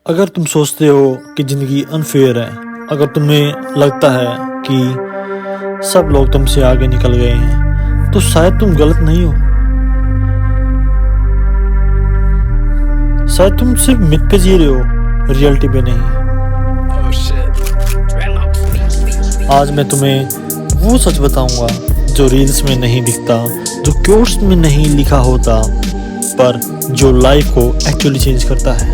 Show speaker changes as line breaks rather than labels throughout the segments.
अगर तुम सोचते हो कि ज़िंदगी अनफेयर है, अगर तुम्हें लगता है कि सब लोग तुमसे आगे निकल गए हैं, तो शायद तुम गलत नहीं हो। शायद तुम सिर्फ मिथ पे जी रहे हो, रियलिटी पे नहीं। आज मैं तुम्हें वो सच बताऊंगा जो रील्स में नहीं दिखता, जो कोट्स में नहीं लिखा होता, पर जो लाइफ को एक्चुअली चेंज करता है।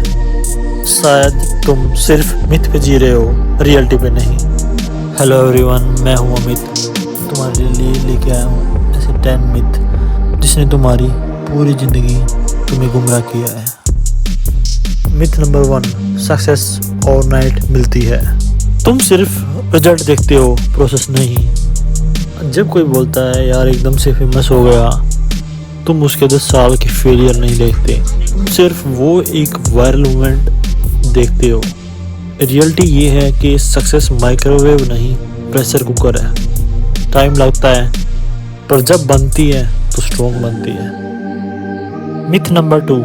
शायद तुम सिर्फ मिथ पे जी रहे हो, रियलिटी पे नहीं। हेलो एवरीवन, मैं हूं अमित। तुम्हारे लिए लेके आया हूं ऐसे 10 मिथ जिसने तुम्हारी पूरी ज़िंदगी तुम्हें गुमराह किया है। मिथ नंबर 1, सक्सेस ओवरनाइट मिलती है। तुम सिर्फ रिजल्ट देखते हो, प्रोसेस नहीं। जब कोई बोलता है यार एकदम से फेमस हो गया, तुम उसके 10 साल के फेलियर नहीं देखते, तुम सिर्फ वो एक वायरल मूवमेंट देखते हो। रियलिटी ये है कि सक्सेस माइक्रोवेव नहीं, प्रेशर कुकर है। टाइम लगता है, पर जब बनती है तो स्ट्रॉन्ग बनती है। मिथ नंबर 2,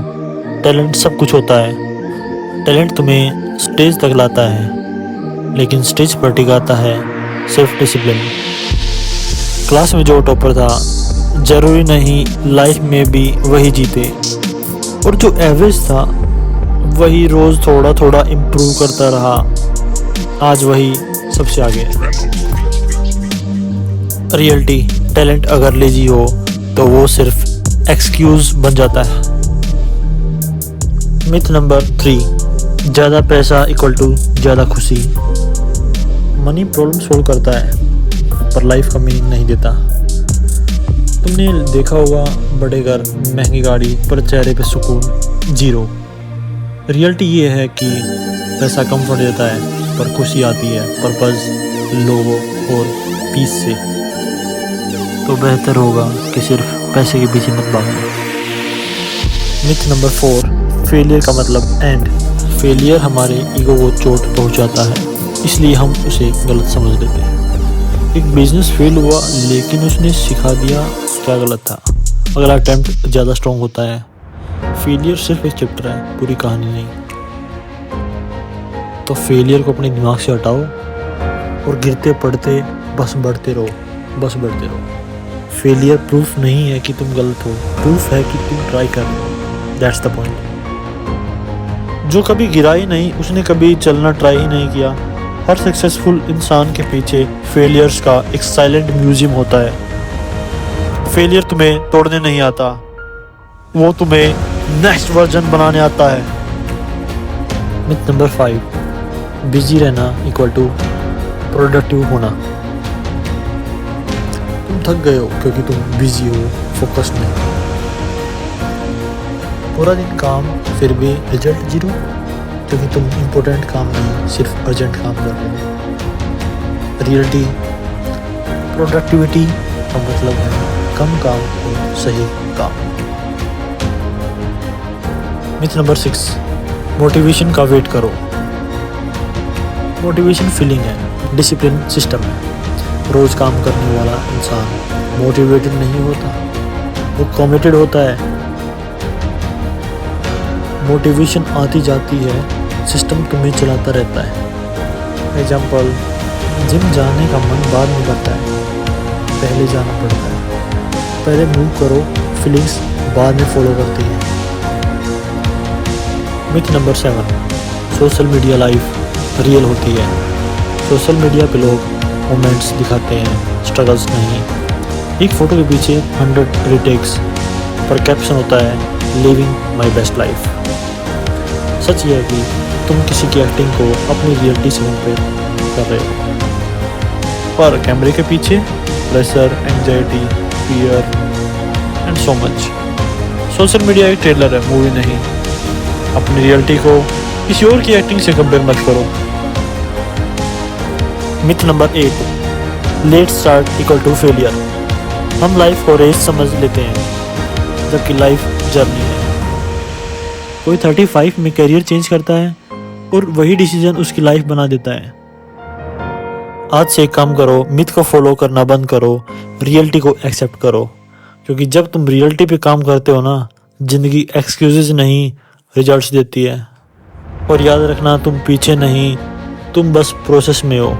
टैलेंट सब कुछ होता है। टैलेंट तुम्हें स्टेज तक लाता है, लेकिन स्टेज पर टिकाता है सिर्फ डिसिप्लिन। क्लास में जो टॉपर था, जरूरी नहीं लाइफ में भी वही जीते, और जो एवरेज था वही रोज थोड़ा थोड़ा इम्प्रूव करता रहा, आज वही सबसे आगे है। रियलिटी, टैलेंट अगर लेजी हो तो वो सिर्फ एक्सक्यूज बन जाता है। मिथ नंबर 3, ज़्यादा पैसा इक्वल टू ज़्यादा खुशी। मनी प्रॉब्लम सोल्व करता है, पर लाइफ का मीनिंग नहीं देता। तुमने देखा होगा बड़े घर, महंगी गाड़ी, पर चेहरे पे सुकून जीरो। रियलिटी ये है कि पैसा कंफर्ट देता है, पर खुशी आती है पर्पस, लोगों और पीस से। तो बेहतर होगा कि सिर्फ पैसे के पीछे मत भागो। मिथ नंबर 4, फेलियर का मतलब एंड। फेलियर हमारे ईगो को चोट पहुंचाता है, इसलिए हम उसे गलत समझ लेते हैं। एक बिजनेस फेल हुआ, लेकिन उसने सिखा दिया क्या गलत था। अगला अटेम्प्ट ज़्यादा स्ट्रॉन्ग होता है। फेलियर सिर्फ एक चैप्टर है, पूरी कहानी नहीं। तो फेलियर को अपने दिमाग से हटाओ और गिरते पड़ते बस बढ़ते रहो, बस बढ़ते रहो। फेलियर प्रूफ नहीं है कि तुम गलत हो, प्रूफ है कि तुम ट्राई कर रहे हो। That's the point. जो कभी गिरा ही नहीं, उसने कभी चलना ट्राई ही नहीं किया। हर सक्सेसफुल इंसान के पीछे फेलियर्स का एक साइलेंट म्यूजियम होता है। फेलियर तुम्हें तोड़ने नहीं आता, वो तुम्हें नेक्स्ट वर्जन बनाने आता है। मिथ नंबर 5, बिजी रहना इक्वल टू प्रोडक्टिव होना। तुम थक गए हो क्योंकि तुम बिजी हो, फोकस नहीं। पूरा दिन काम, फिर भी रिजल्ट जीरो, क्योंकि तुम इम्पोर्टेंट काम नहीं, सिर्फ अर्जेंट काम कर रहे हो। रियलिटी, प्रोडक्टिविटी का मतलब है कम काम और सही काम। मिथ नंबर 6, मोटिवेशन का वेट करो। मोटिवेशन फीलिंग है, डिसिप्लिन सिस्टम है। रोज काम करने वाला इंसान मोटिवेटेड नहीं होता, वो कमिटेड होता है। मोटिवेशन आती जाती है, सिस्टम तुम्हें चलाता रहता है। एग्जाम्पल, जिम जाने का मन बाद में करता है, पहले जाना पड़ता है। पहले मूव करो, फीलिंग्स बाद में फॉलो करती है। Myth number 7, social media life real होती है। सोशल मीडिया पे लोग मोमेंट्स दिखाते हैं, स्ट्रगल्स नहीं। एक फ़ोटो के पीछे 100 रिटेक्स, पर कैप्शन होता है लिविंग माई बेस्ट लाइफ। सच ये है कि तुम किसी की एक्टिंग को अपनी रियलिटी से कंपेयर कर रहे हो, पर कैमरे के पीछे pressure, anxiety, fear and so much. Social media एक ट्रेलर है, मूवी नहीं। अपनी रियलिटी को किसी और की एक्टिंग से कंपेयर मत करो। Myth number 8, late start equal to failure. हम लाइफ को रेस समझ लेते हैं, जबकि लाइफ जर्नी है। कोई 35 में करियर चेंज करता है, और वही डिसीजन उसकी लाइफ बना देता है। आज से एक काम करो, मिथ को फॉलो करना बंद करो, रियलिटी को एक्सेप्ट करो। क्योंकि जब तुम रियलिटी पे काम करते हो ना, जिंदगी एक्सक्यूजेज नहीं, रिजल्ट्स देती है। और याद रखना, तुम पीछे नहीं, तुम बस प्रोसेस में हो।